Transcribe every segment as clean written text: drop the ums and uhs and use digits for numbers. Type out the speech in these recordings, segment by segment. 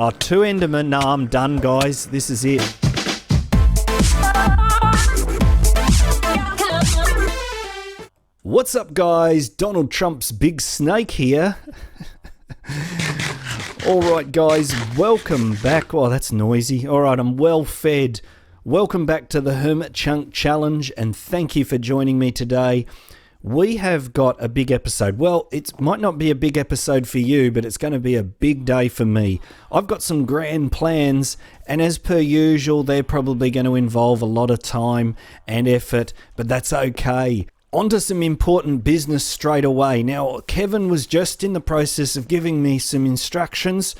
Oh, 2 Endermen. No, I'm done, guys. This is it. What's up, guys? Donald Trump's big snake here. Alright, guys, welcome back. Oh, that's noisy. Alright, I'm well fed. Welcome back to the Hermit Chunk Challenge, and thank you for joining me today. We have got a big episode. Well, it might not be a big episode for you, but it's going to be a big day for me. I've got some grand plans, and as per usual, they're probably going to involve a lot of time and effort, but that's okay. On to some important business straight away. Now, Kevin was just in the process of giving me some instructions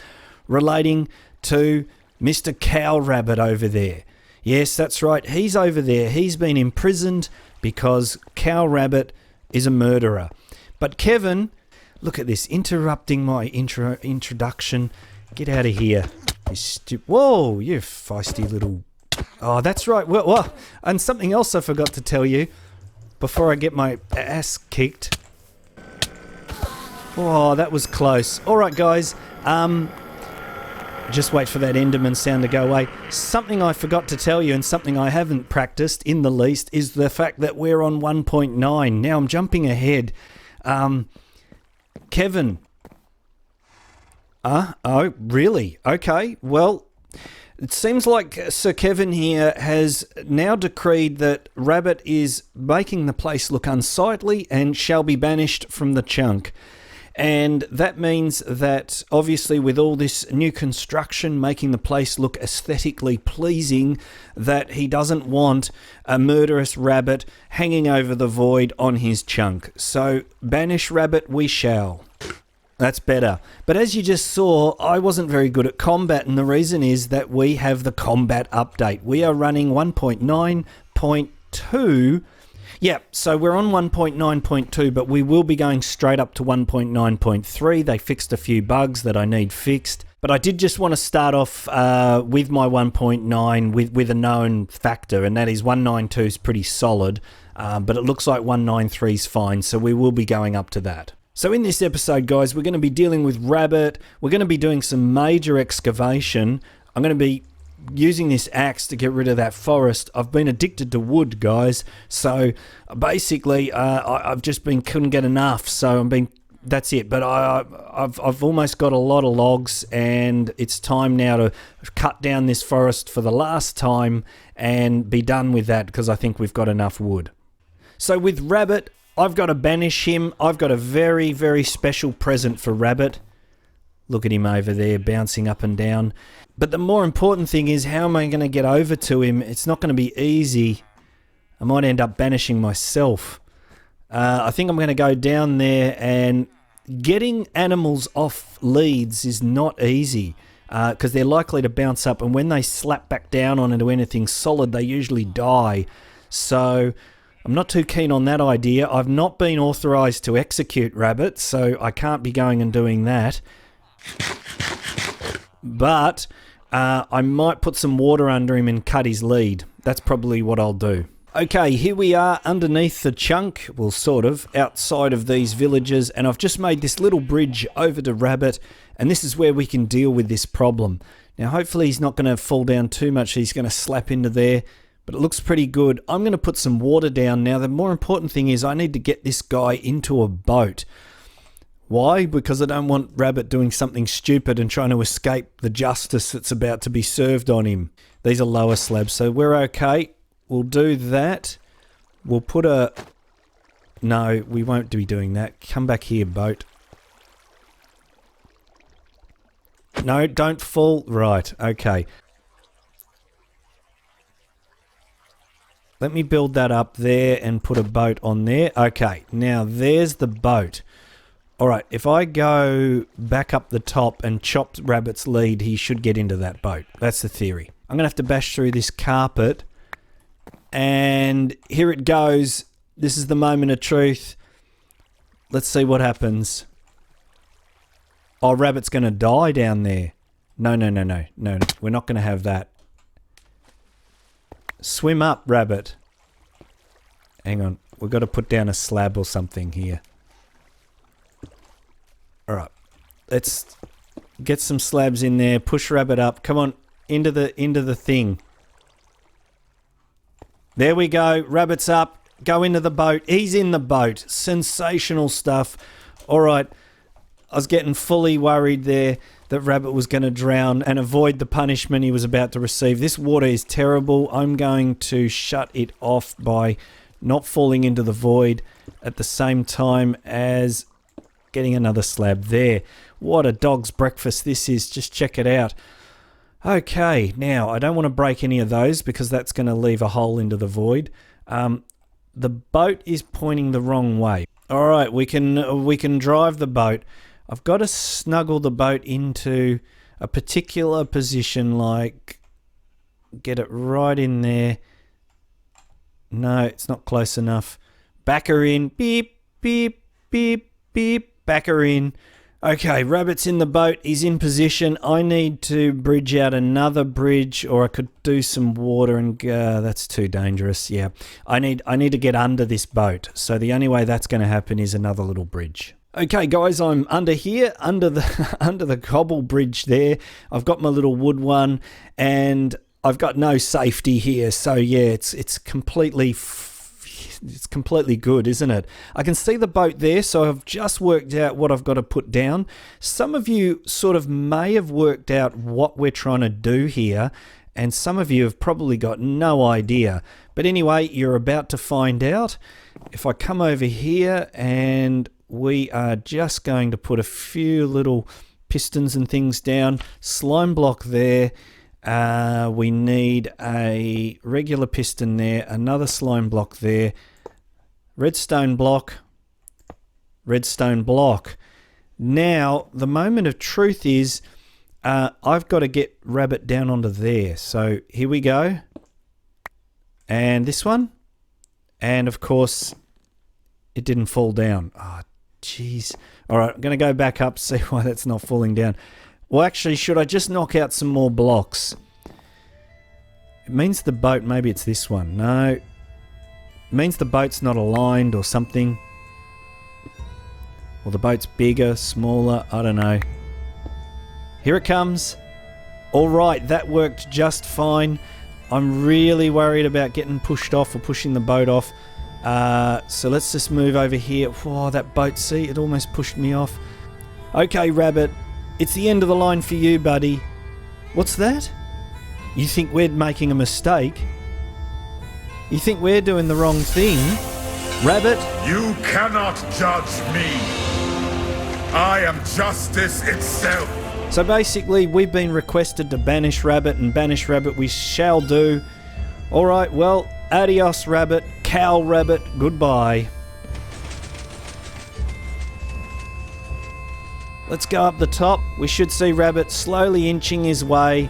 relating to Mr. Cow Rabbit over there. Yes, that's right. He's over there. He's been imprisoned because Cow Rabbit is a murderer. But Kevin, look at this, interrupting my introduction. Get out of here. Whoa, you feisty little... Oh, that's right. Well, and something else I forgot to tell you before I get my ass kicked. Oh, that was close. All right, guys. Just wait for that Enderman sound to go away. Something I forgot to tell you, and something I haven't practiced in the least, is the fact that we're on 1.9. Now I'm jumping ahead. Kevin. Oh, really? Okay. Well, it seems like Sir Kevin here has now decreed that Rabbit is making the place look unsightly and shall be banished from the chunk. And that means that, obviously, with all this new construction making the place look aesthetically pleasing, that he doesn't want a murderous rabbit hanging over the void on his chunk. So, banish Rabbit we shall. That's better. But as you just saw, I wasn't very good at combat, and the reason is that we have the combat update. We are running 1.9.2. Yeah, so we're on 1.9.2, but we will be going straight up to 1.9.3. They fixed a few bugs that I need fixed. But I did just want to start off with my 1.9 with a known factor, and that is 192 is pretty solid, but it looks like 193 is fine, so we will be going up to that. So in this episode, guys, we're going to be dealing with Rabbit. We're going to be doing some major excavation. I'm going to be using this axe to get rid of that forest. I've been addicted to wood, guys, so basically I've just couldn't get enough, so that's it. But I've almost got a lot of logs, and it's time now to cut down this forest for the last time and be done with that, because I think we've got enough wood. So with Rabbit, I've got to banish him. I've got a very, very special present for Rabbit. Look at him over there bouncing up and down. But the more important thing is, how am I going to get over to him? It's not going to be easy. I might end up banishing myself. I think I'm going to go down there, and getting animals off leads is not easy because they're likely to bounce up, and when they slap back down onto anything solid, they usually die. So I'm not too keen on that idea. I've not been authorized to execute Rabbit, so I can't be going and doing that. But I might put some water under him and cut his lead. That's probably what I'll do. Okay, here we are underneath the chunk, well, sort of, outside of these villages, and I've just made this little bridge over to Rabbit, and this is where we can deal with this problem. Now, hopefully he's not going to fall down too much. He's going to slap into there, but it looks pretty good. I'm going to put some water down. Now, the more important thing is I need to get this guy into a boat. Why? Because I don't want Rabbit doing something stupid and trying to escape the justice that's about to be served on him. These are lower slabs, so we're okay. We'll do that. We'll put a... No, we won't be doing that. Come back here, boat. No, don't fall. Right, okay. Let me build that up there and put a boat on there. Okay, now there's the boat. Alright, if I go back up the top and chop Rabbit's lead, he should get into that boat. That's the theory. I'm going to have to bash through this carpet. And here it goes. This is the moment of truth. Let's see what happens. Oh, Rabbit's going to die down there. No. We're not going to have that. Swim up, Rabbit. Hang on. We've got to put down a slab or something here. Alright. Let's Get some slabs in there. Push rabbit up. Come on, into the thing. There we go. Rabbit's up. Go into the boat. He's in the boat. Sensational stuff. All right. I was getting fully worried there that Rabbit was going to drown and avoid the punishment he was about to receive. This water is terrible. I'm going to shut it off by not falling into the void at the same time as getting another slab there. What a dog's breakfast this is. Just check it out. Okay, now I don't want to break any of those because that's going to leave a hole into the void. The boat is pointing the wrong way. All right, we can drive the boat. I've got to snuggle the boat into a particular position, like get it right in there. No, it's not close enough. Back her in. Beep, beep, beep, beep. Back her in. Okay, Rabbit's in the boat. He's in position. I need to bridge out another bridge, or I could do some water and that's too dangerous. Yeah, I need to get under this boat. So the only way that's going to happen is another little bridge. Okay, guys, I'm under here, under the cobble bridge there. I've got my little wood one, and I've got no safety here. So yeah, it's completely good, isn't it? I can see the boat there, so I've just worked out what I've got to put down. Some of you sort of may have worked out what we're trying to do here, and some of you have probably got no idea. But anyway, you're about to find out. If I come over here, and we are just going to put a few little pistons and things down. Slime block there. We need a regular piston there, another slime block there, redstone block, redstone block. Now, the moment of truth is I've got to get Rabbit down onto there. So here we go. And this one. And of course, it didn't fall down. Oh, jeez. All right, I'm going to go back up, see why that's not falling down. Well, actually, should I just knock out some more blocks? It means the boat, maybe it's this one. No. It means the boat's not aligned or something. Or the boat's bigger, smaller, I don't know. Here it comes. All right, that worked just fine. I'm really worried about getting pushed off or pushing the boat off. So let's just move over here. Whoa, that boat, see, it almost pushed me off. Okay, Rabbit. It's the end of the line for you, buddy. What's that? You think we're making a mistake? You think we're doing the wrong thing? Rabbit? You cannot judge me. I am justice itself. So basically, we've been requested to banish Rabbit, and banish Rabbit we shall do. Alright, well, adios, Rabbit. Cow Rabbit, goodbye. Let's go up the top. We should see Rabbit slowly inching his way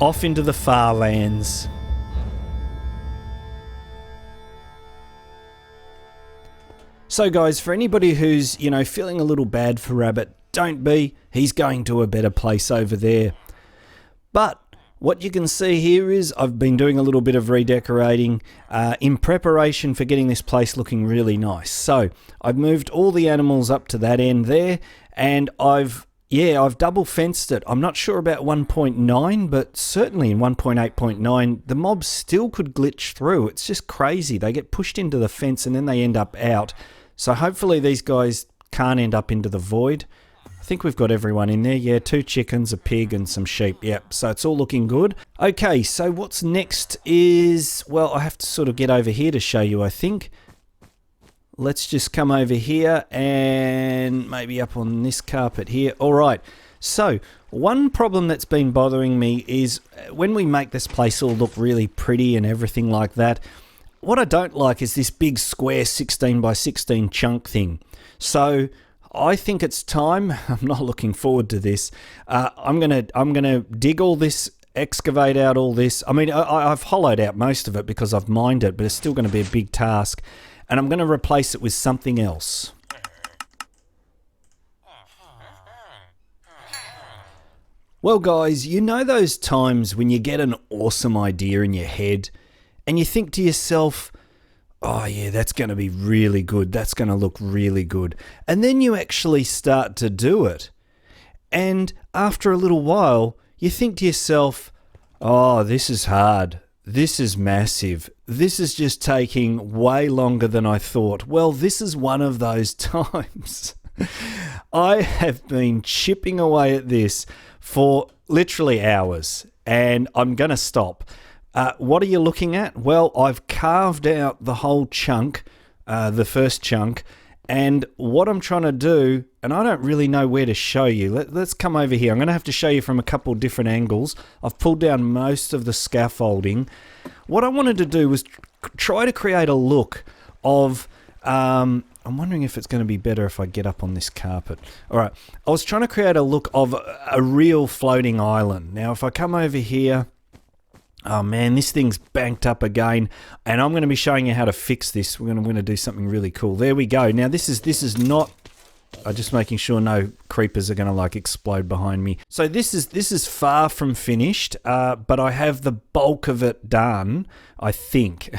off into the far lands. So guys, for anybody who's, feeling a little bad for Rabbit, don't be. He's going to a better place over there. But what you can see here is I've been doing a little bit of redecorating in preparation for getting this place looking really nice. So I've moved all the animals up to that end there, and I've double fenced it. I'm not sure about 1.9, but certainly in 1.8.9, the mobs still could glitch through. It's just crazy. They get pushed into the fence and then they end up out. So hopefully these guys can't end up into the void. I think we've got everyone in there. Yeah, 2 chickens, a pig, and some sheep. Yep, so it's all looking good. Okay, so what's next is, well, I have to sort of get over here to show you, I think. Let's just come over here and maybe up on this carpet here. All right, so one problem that's been bothering me is when we make this place all look really pretty and everything like that, what I don't like is this big square 16 by 16 chunk thing. So I think it's time. I'm not looking forward to this. I'm gonna dig all this, excavate out all this. I mean, I've hollowed out most of it because I've mined it, but it's still going to be a big task. And I'm going to replace it with something else. Well, guys, you know those times when you get an awesome idea in your head and you think to yourself, oh yeah, that's going to be really good. That's going to look really good. And then you actually start to do it. And after a little while, you think to yourself, oh, this is hard. This is massive. This is just taking way longer than I thought. Well, this is one of those times. I have been chipping away at this for literally hours, and I'm going to stop. What are you looking at? Well, I've carved out the whole chunk, the first chunk, and what I'm trying to do, and I don't really know where to show you. Let's come over here. I'm going to have to show you from a couple different angles. I've pulled down most of the scaffolding. What I wanted to do was try to create a look of... I'm wondering if it's going to be better if I get up on this carpet. All right. I was trying to create a look of a real floating island. Now, if I come over here... Oh man, this thing's banked up again, and I'm going to be showing you how to fix this. We're going to do something really cool. There we go. Now this is not. I'm just making sure no creepers are going to like explode behind me. So this is far from finished, but I have the bulk of it done, I think.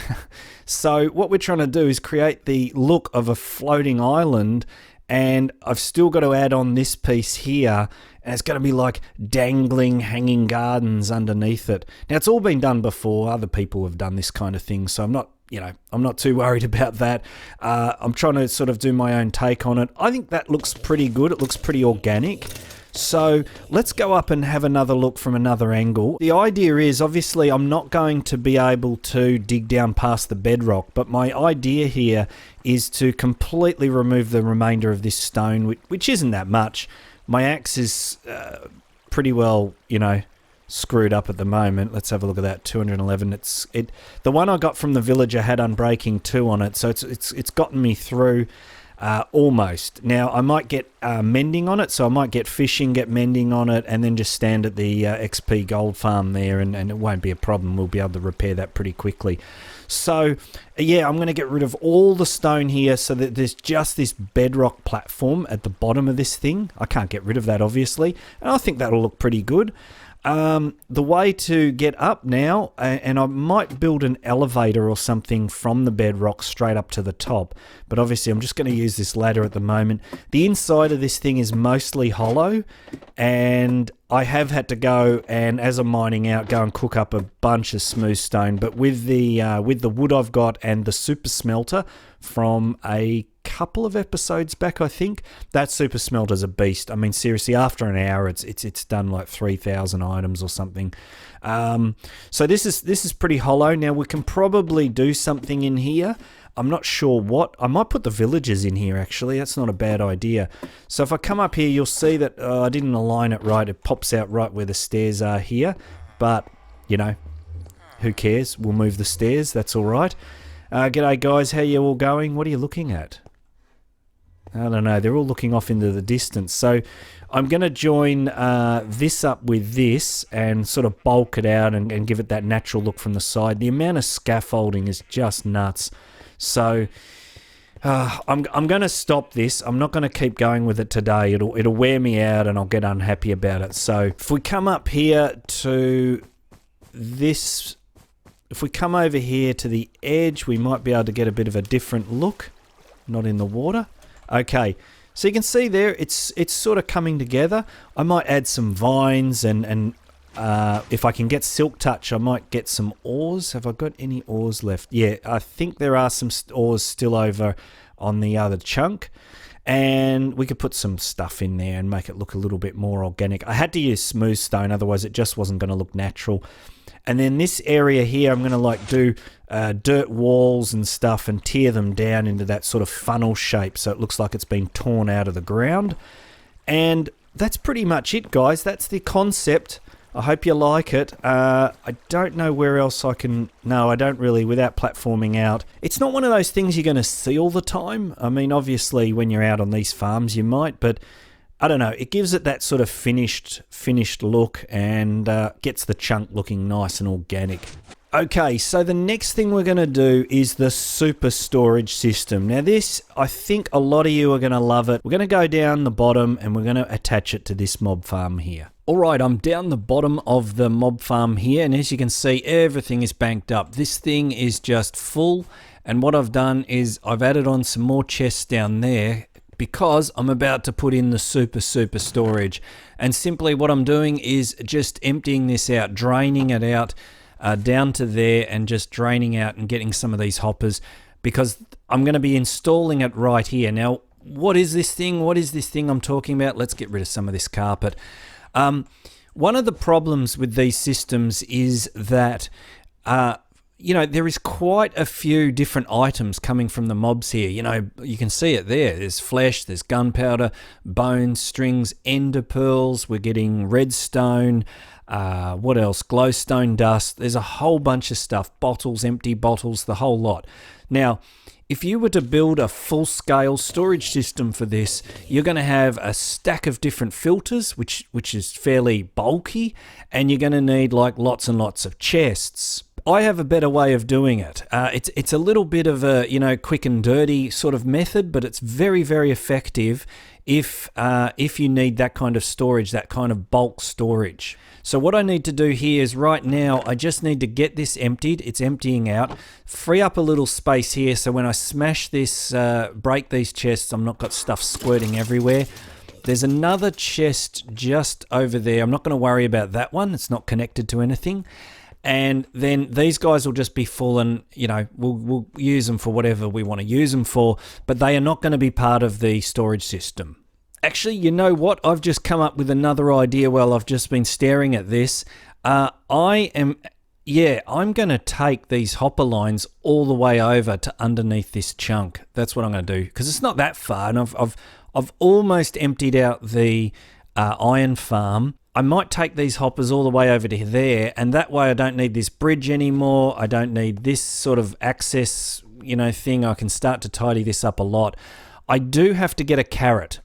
So what we're trying to do is create the look of a floating island, and I've still got to add on this piece here. And it's going to be like dangling hanging gardens underneath it. Now, it's all been done before. Other people have done this kind of thing. So I'm not too worried about that. I'm trying to sort of do my own take on it. I think that looks pretty good. It looks pretty organic. So let's go up and have another look from another angle. The idea is, obviously, I'm not going to be able to dig down past the bedrock. But my idea here is to completely remove the remainder of this stone, which isn't that much. My axe is pretty well, screwed up at the moment. Let's have a look at that. 211. The one I got from the villager had Unbreaking 2 on it, so it's gotten me through almost. Now I might get mending on it, so I might get fishing, get mending on it, and then just stand at the XP gold farm there, and it won't be a problem. We'll be able to repair that pretty quickly. So, yeah, I'm going to get rid of all the stone here so that there's just this bedrock platform at the bottom of this thing. I can't get rid of that, obviously, and I think that'll look pretty good. The way to get up now, and I might build an elevator or something from the bedrock straight up to the top, but obviously I'm just going to use this ladder at the moment. The inside of this thing is mostly hollow, and I have had to go and, as I'm mining out, go and cook up a bunch of smooth stone. But with the wood I've got and the super smelter from a couple of episodes back, I think, that super smelter's a beast. I mean, seriously, after an hour, it's done like 3,000 items or something. So this is pretty hollow. Now we can probably do something in here. I'm not sure what. I might put the villagers in here, actually. That's not a bad idea. So if I come up here, you'll see that I didn't align it right. It pops out right where the stairs are here. But, who cares? We'll move the stairs. That's all right. G'day, guys. How you all going? What are you looking at? I don't know. They're all looking off into the distance. So I'm going to join this up with this and sort of bulk it out and give it that natural look from the side. The amount of scaffolding is just nuts. So I'm going to stop this. I'm not going to keep going with it today. It'll wear me out and I'll get unhappy about it. So if we come up here to this, if we come over here to the edge, we might be able to get a bit of a different look. Not in the water. Okay, so you can see there, it's sort of coming together. I might add some vines and if I can get silk touch, I might get some ores. Have I got any ores left? Yeah, I think there are some ores still over on the other chunk. And we could put some stuff in there and make it look a little bit more organic. I had to use smooth stone, otherwise it just wasn't going to look natural. And then this area here, I'm going to like do dirt walls and stuff and tear them down into that sort of funnel shape so it looks like it's been torn out of the ground. And that's pretty much it, guys. That's the concept. I hope you like it. I don't know where else I can... No, I don't really, without platforming out. It's not one of those things you're going to see all the time. I mean, obviously, when you're out on these farms, you might, but I don't know. It gives it that sort of finished look and gets the chunk looking nice and organic. Okay, so the next thing we're going to do is the super storage system. Now this, I think a lot of you are going to love it. We're going to go down the bottom and we're going to attach it to this mob farm here. Alright, I'm down the bottom of the mob farm here, and as you can see, everything is banked up. This thing is just full, and what I've done is I've added on some more chests down there, because I'm about to put in the super storage. And simply what I'm doing is just emptying this out, draining it out down to there, and just draining out and getting some of these hoppers, because I'm going to be installing it right here. Now, what is this thing? What is this thing I'm talking about? Let's get rid of some of this carpet. One of the problems with these systems is that there is quite a few different items coming from the mobs here. You can see it there. There's flesh, there's gunpowder, bones, strings, ender pearls. We're getting redstone. What else? Glowstone dust. There's a whole bunch of stuff. Bottles, empty bottles, the whole lot. Now, if you were to build a full-scale storage system for this, you're going to have a stack of different filters, which is fairly bulky, and you're going to need like lots and lots of chests. I have a better way of doing it. It's a little bit of a quick and dirty sort of method, but it's very, very effective if you need that kind of storage, that kind of bulk storage. So what I need to do here is right now I just need to get this emptied. It's emptying out. Free up a little space here so when I smash this, break these chests, I'm not got stuff squirting everywhere. There's another chest just over there. I'm not going to worry about that one. It's not connected to anything. And then these guys will just be full, and we'll use them for whatever we want to use them for, but they are not going to be part of the storage system. Actually, you know what? I've just come up with another idea while I've just been staring at this. I'm going to take these hopper lines all the way over to underneath this chunk. That's what I'm going to do, because it's not that far, and I've almost emptied out the iron farm. I might take these hoppers all the way over to there, and that way I don't need this bridge anymore. I don't need this sort of access, thing. I can start to tidy this up a lot. I do have to get a carrot.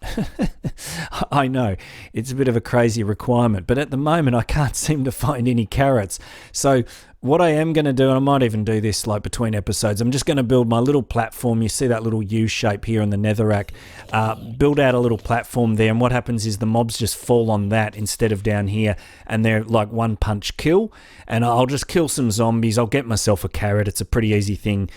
I know, it's a bit of a crazy requirement, but at the moment I can't seem to find any carrots. So what I am going to do, and I might even do this like between episodes, I'm just going to build my little platform. You see that little U shape here in the netherrack. Build out a little platform there, and what happens is the mobs just fall on that instead of down here, and they're like one punch kill. And I'll just kill some zombies. I'll get myself a carrot. It's a pretty easy thing.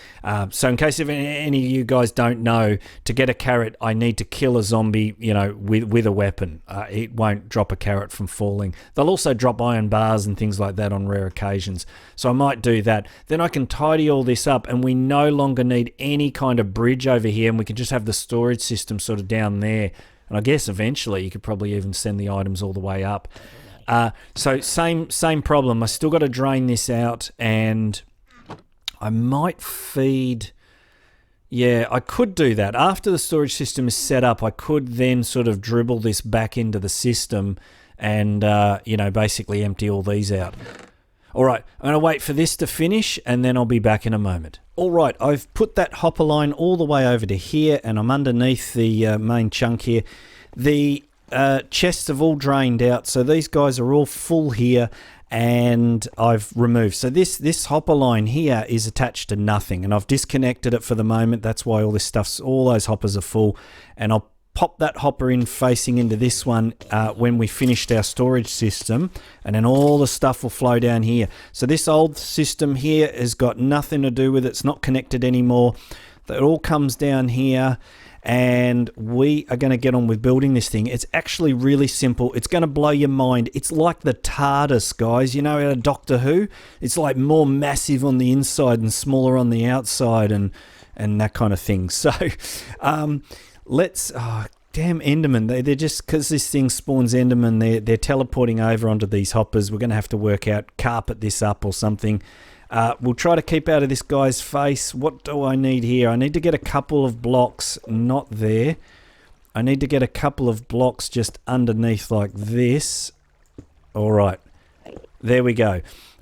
So in case if any of you guys don't know, to get a carrot, I need to kill a zombie, with a weapon. It won't drop a carrot from falling. They'll also drop iron bars and things like that on rare occasions. So I might do that. Then I can tidy all this up, and we no longer need any kind of bridge over here, and we can just have the storage system sort of down there. And I guess eventually you could probably even send the items all the way up. So same problem. I still got to drain this out, and I might feed... Yeah, I could do that. After the storage system is set up, I could then sort of dribble this back into the system and, basically empty all these out. All right, I'm going to wait for this to finish, and then I'll be back in a moment. All right, I've put that hopper line all the way over to here, and I'm underneath the main chunk here. The chests have all drained out, so these guys are all full here, and I've removed. So this hopper line here is attached to nothing, and I've disconnected it for the moment. That's why all those hoppers are full, and I'll pop that hopper in facing into this one when we finished our storage system, and then all the stuff will flow down here. So this old system here has got nothing to do with it. It's not connected anymore. It all comes down here, and we are going to get on with building this thing. It's actually really simple. It's going to blow your mind. It's like the TARDIS, guys. Out of Doctor Who? It's like more massive on the inside and smaller on the outside, and that kind of thing. So let's... Oh, damn Enderman. They're just... Because this thing spawns Enderman, they're teleporting over onto these hoppers. We're going to have to work out, carpet this up or something. We'll try to keep out of this guy's face. What do I need here? I need to get a couple of blocks, not there. I need to get a couple of blocks just underneath like this. All right. There we go.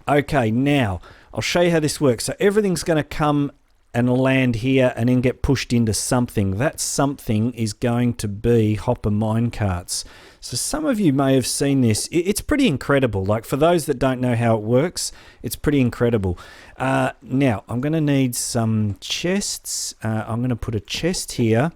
Okay, now I'll show you how this works. So everything's going to come and land here and then get pushed into something. That something is going to be hopper minecarts. So some of you may have seen this. It's pretty incredible. Like, for those that don't know how it works, it's pretty incredible. Now, I'm going to need some chests. I'm going to put a chest here.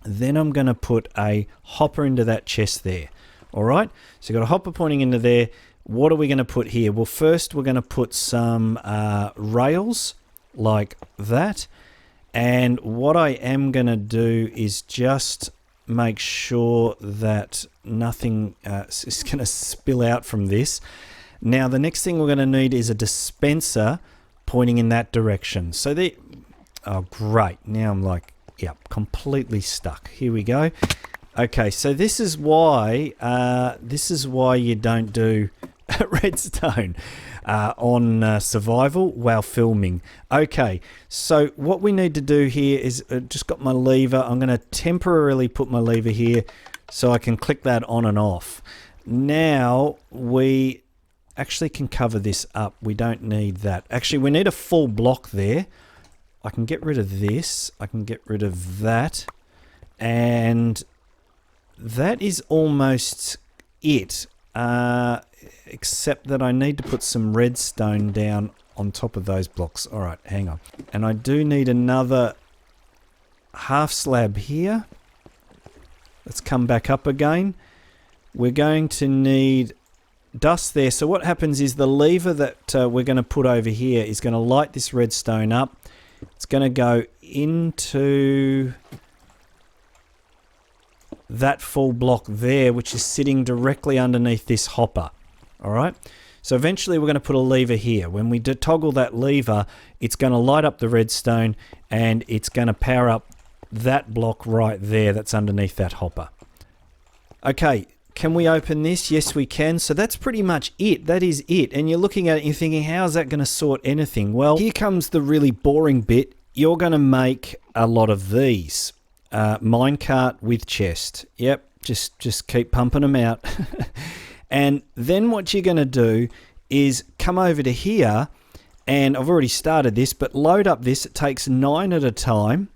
Then I'm going to put a hopper into that chest there. All right? So you've got a hopper pointing into there. What are we going to put here? Well, first we're going to put some rails like that. And what I am going to do is just make sure that nothing is going to spill out from this. Now, the next thing we're going to need is a dispenser pointing in that direction. So the... Oh, great. Now I'm like, yep, completely stuck. Here we go. Okay, so this is why you don't do redstone on survival while filming. Okay, so what we need to do here is just got my lever. I'm going to temporarily put my lever here so I can click that on and off. Now we actually can cover this up. We don't need that. Actually, we need a full block there. I can get rid of this. I can get rid of that. And that is almost it. Except that I need to put some redstone down on top of those blocks. All right, hang on. And I do need another half slab here. Let's come back up again. We're going to need dust there. So what happens is the lever that we're going to put over here is going to light this redstone up. It's going to go into that full block there, which is sitting directly underneath this hopper. All right. So eventually we're going to put a lever here. When we toggle that lever, it's going to light up the redstone and it's going to power up that block right there that's underneath that hopper. Okay. Can we open this? Yes, we can. So that's pretty much it. That is it. And you're looking at it and you're thinking, how is that going to sort anything? Well, here comes the really boring bit. You're going to make a lot of these. Minecart with chest. Yep, just keep pumping them out. And then what you're going to do is come over to here, and I've already started this, but load up this. It takes 9 at a time,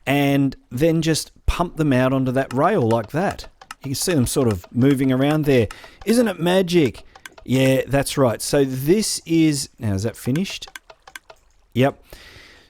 and then just pump them out onto that rail like that. You can see them sort of moving around there. Isn't it magic? Yeah, that's right. So this is... Now, is that finished? Yep.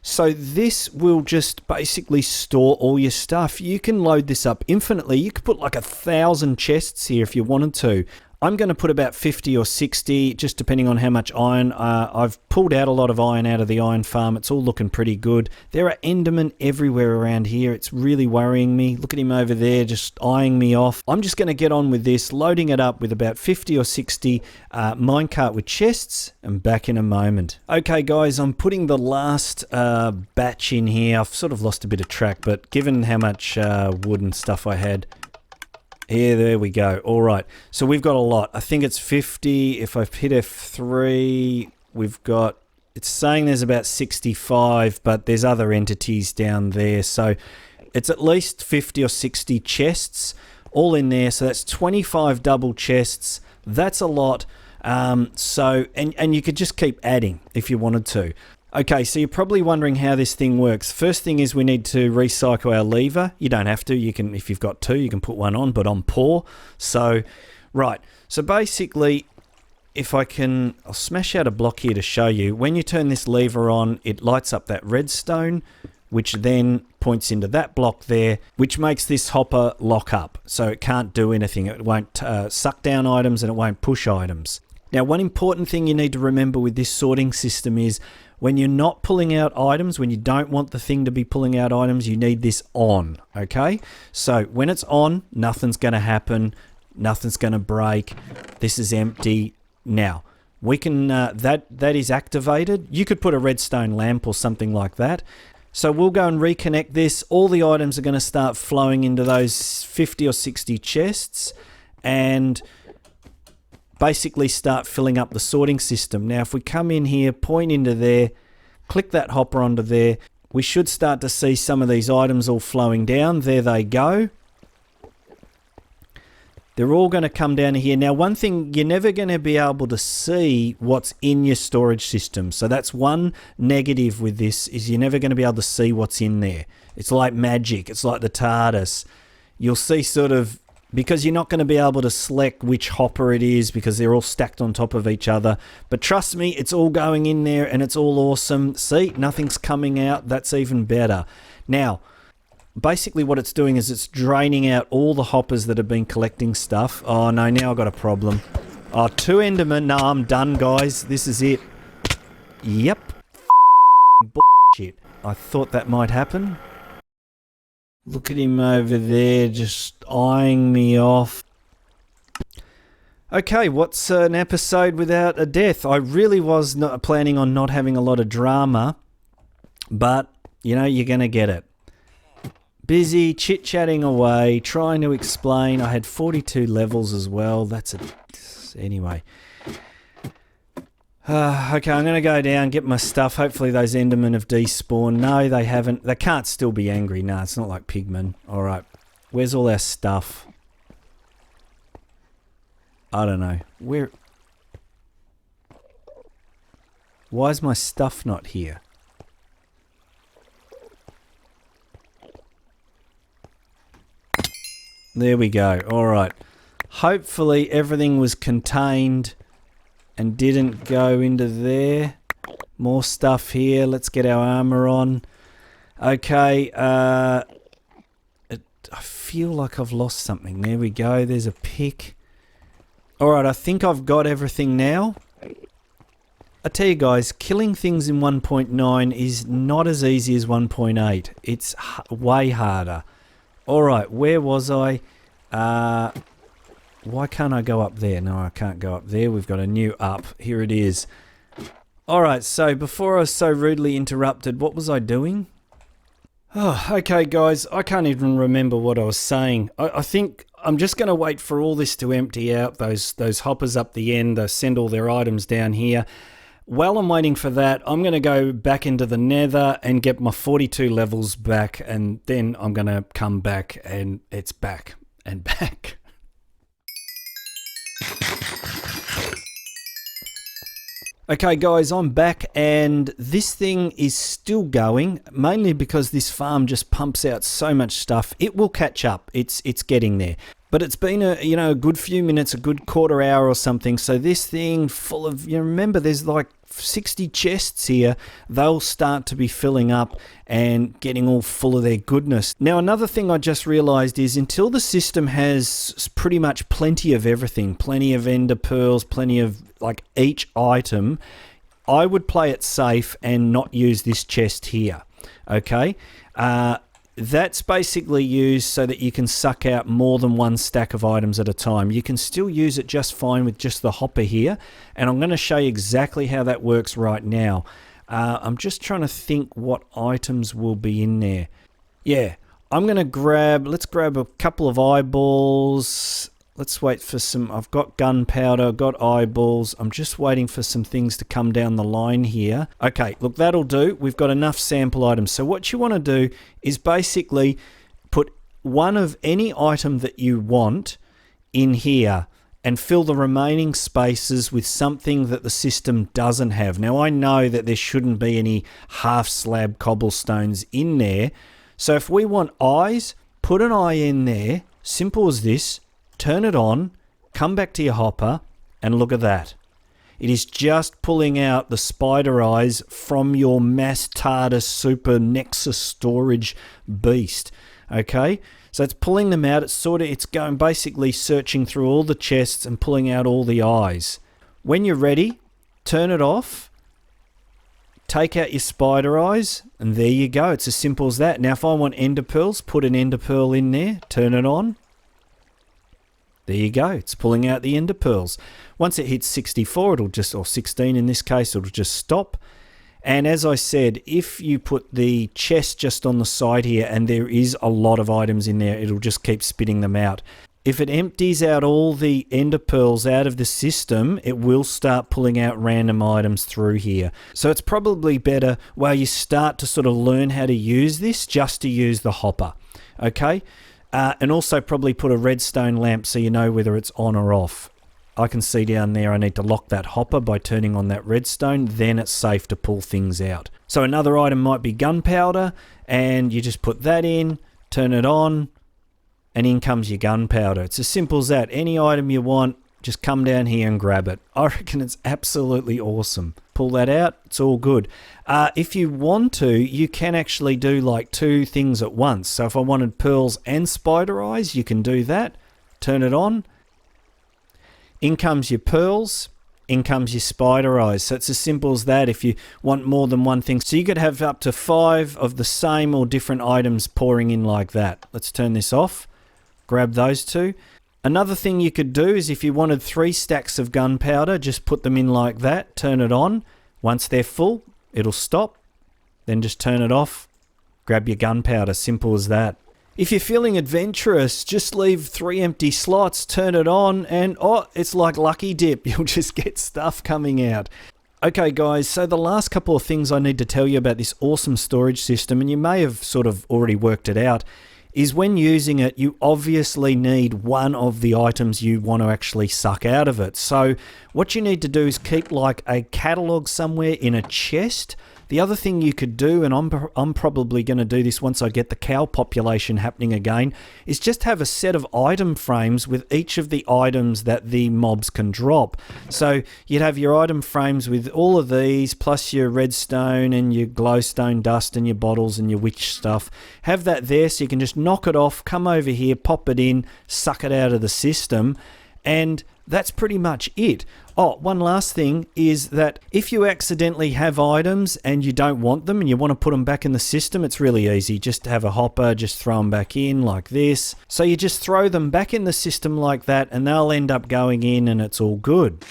So this will just basically store all your stuff. You can load this up infinitely. You could put like 1,000 chests here if you wanted to. I'm going to put about 50 or 60, just depending on how much iron. I've pulled out a lot of iron out of the iron farm. It's all looking pretty good. There are Endermen everywhere around here. It's really worrying me. Look at him over there, just eyeing me off. I'm just going to get on with this, loading it up with about 50 or 60 minecart with chests, and back in a moment. Okay, guys, I'm putting the last batch in here. I've sort of lost a bit of track, but given how much wood and stuff I had... Here, there we go. All right. So we've got a lot. I think it's 50. If I hit F3, we've got... It's saying there's about 65, but there's other entities down there. So it's at least 50 or 60 chests all in there. So that's 25 double chests. That's a lot. And you could just keep adding if you wanted to. Okay, so you're probably wondering how this thing works. First thing is we need to recycle our lever. You don't have to. You can, if you've got two, you can put one on, but I'm poor. So, right. So basically, if I can... I'll smash out a block here to show you. When you turn this lever on, it lights up that redstone, which then points into that block there, which makes this hopper lock up. So it can't do anything. It won't suck down items and it won't push items. Now, one important thing you need to remember with this sorting system is when you're not pulling out items, when you don't want the thing to be pulling out items, you need this on, okay? So when it's on, nothing's going to happen, nothing's going to break. This is empty. Now, we can that is activated. You could put a redstone lamp or something like that. So we'll go and reconnect this. All the items are going to start flowing into those 50 or 60 chests and basically start filling up the sorting system. Now, if we come in here, point into there, click that hopper onto there, we should start to see some of these items all flowing down. There they go. They're all going to come down here. Now, one thing, you're never going to be able to see what's in your storage system. So that's one negative with this, is you're never going to be able to see what's in there. It's like magic. It's like the TARDIS. You'll see sort of... Because you're not going to be able to select which hopper it is because they're all stacked on top of each other. But trust me, it's all going in there and it's all awesome. See, nothing's coming out. That's even better. Now, basically what it's doing is it's draining out all the hoppers that have been collecting stuff. Oh, no, now I've got a problem. Oh, 2 Endermen. No, I'm done, guys. This is it. Yep. Bullshit. I thought that might happen. Look at him over there just eyeing me off. Okay, what's an episode without a death? I really was not planning on not having a lot of drama, but, you know, you're going to get it. Busy chit-chatting away, trying to explain. I had 42 levels as well. That's a... Anyway. Okay, I'm going to go down, get my stuff. Hopefully those Endermen have despawned. No, they haven't. They can't still be angry. No, it's not like pigmen. All right. Where's all our stuff? I don't know. Where... Why is my stuff not here? There we go. All right. Hopefully everything was contained and didn't go into there. More stuff here. Let's get our armor on. Okay. I feel like I've lost something. There we go. There's a pick. All right. I think I've got everything now. I tell you guys, killing things in 1.9 is not as easy as 1.8. It's way harder. All right, where was I? Why can't I go up there? No, I can't go up there. We've got a new up. Here it is. All right, so before I was so rudely interrupted, what was I doing? Oh, okay, guys, I can't even remember what I was saying. I think I'm just going to wait for all this to empty out, those hoppers up the end. They'll send all their items down here. While I'm waiting for that, I'm going to go back into the nether and get my 42 levels back, and then I'm going to come back and it's back and back. Okay guys, I'm back and this thing is still going, mainly because this farm just pumps out so much stuff. It will catch up. It's getting there. But it's been a good few minutes, a good quarter hour or something. So this thing full of, remember there's like 60 chests here. They'll start to be filling up and getting all full of their goodness. Now another thing I just realized is until the system has pretty much plenty of everything, plenty of ender pearls, plenty of like each item, I would play it safe and not use this chest here. Okay? That's basically used so that you can suck out more than one stack of items at a time. You can still use it just fine with just the hopper here, and I'm going to show you exactly how that works right now. I'm just trying to think what items will be in there. Yeah, I'm going to let's grab a couple of eyeballs. Let's wait for some, I've got gunpowder, I've got eyeballs. I'm just waiting for some things to come down the line here. Okay, look, that'll do. We've got enough sample items. So what you want to do is basically put one of any item that you want in here and fill the remaining spaces with something that the system doesn't have. Now, I know that there shouldn't be any half-slab cobblestones in there. So if we want eyes, put an eye in there. Simple as this. Turn it on, come back to your hopper, and look at that. It is just pulling out the spider eyes from your mass TARDIS super Nexus storage beast. Okay? So it's pulling them out. It's going basically searching through all the chests and pulling out all the eyes. When you're ready, turn it off, take out your spider eyes, and there you go. It's as simple as that. Now if I want ender pearls, put an ender pearl in there, turn it on. There you go. It's pulling out the ender pearls. Once it hits 64, it'll just, or 16 in this case, it'll just stop. And as I said, if you put the chest just on the side here and there is a lot of items in there, it'll just keep spitting them out. If it empties out all the ender pearls out of the system, it will start pulling out random items through here. So it's probably better while you start to sort of learn how to use this, just to use the hopper. Okay? And also probably put a redstone lamp so you know whether it's on or off. I can see down there I need to lock that hopper by turning on that redstone, then it's safe to pull things out. So another item might be gunpowder, and you just put that in, turn it on, and in comes your gunpowder. It's as simple as that. Any item you want, just come down here and grab it. I reckon it's absolutely awesome. Pull that out, it's all good. If you want to, you can actually do like two things at once. So if I wanted pearls and spider eyes, you can do that. Turn it on. In comes your pearls. in comes your spider eyes. So it's as simple as that if you want more than one thing. So you could have up to 5 of the same or different items pouring in like that. Let's turn this off. Grab those 2. Another thing you could do is if you wanted 3 stacks of gunpowder, just put them in like that, turn it on. Once they're full, it'll stop. Then just turn it off. Grab your gunpowder, simple as that. If you're feeling adventurous, just leave 3 empty slots, turn it on, and oh, it's like Lucky Dip. You'll just get stuff coming out. Okay guys, so the last couple of things I need to tell you about this awesome storage system, and you may have sort of already worked it out, is when using it, you obviously need one of the items you want to actually suck out of it. So what you need to do is keep like a catalog somewhere in a chest. The other thing you could do, and I'm probably going to do this once I get the cow population happening again, is just have a set of item frames with each of the items that the mobs can drop. So you'd have your item frames with all of these, plus your redstone and your glowstone dust and your bottles and your witch stuff. Have that there so you can just knock it off, come over here, pop it in, suck it out of the system, and that's pretty much it. Oh, one last thing is that if you accidentally have items and you don't want them and you want to put them back in the system, it's really easy. Just have a hopper, just throw them back in like this. So you just throw them back in the system like that and they'll end up going in and it's all good.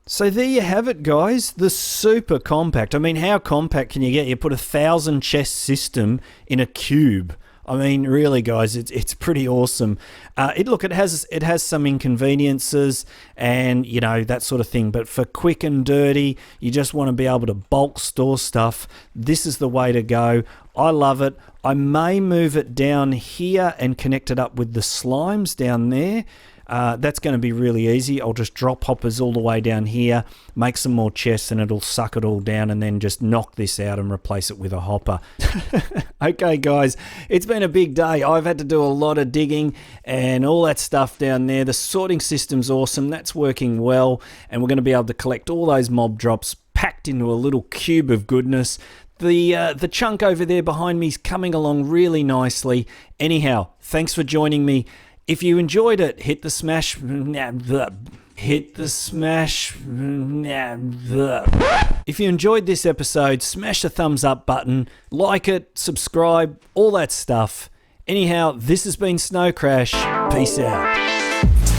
So there you have it, guys. The super compact. I mean, how compact can you get? You put a 1,000 chest system in a cube. I mean, really, guys, it's pretty awesome. It has some inconveniences and, you know, that sort of thing. But for quick and dirty, you just want to be able to bulk store stuff. This is the way to go. I love it. I may move it down here and connect it up with the slimes down there. That's going to be really easy. I'll just drop hoppers all the way down here, make some more chests, and it'll suck it all down and then just knock this out and replace it with a hopper. Okay, guys, it's been a big day. I've had to do a lot of digging and all that stuff down there. The sorting system's awesome. That's working well, and we're going to be able to collect all those mob drops packed into a little cube of goodness. The chunk over there behind me is coming along really nicely. Anyhow, thanks for joining me. If you enjoyed it, hit the smash. If you enjoyed this episode, smash the thumbs up button, like it, subscribe, all that stuff. Anyhow, this has been Snowcrash. Peace out.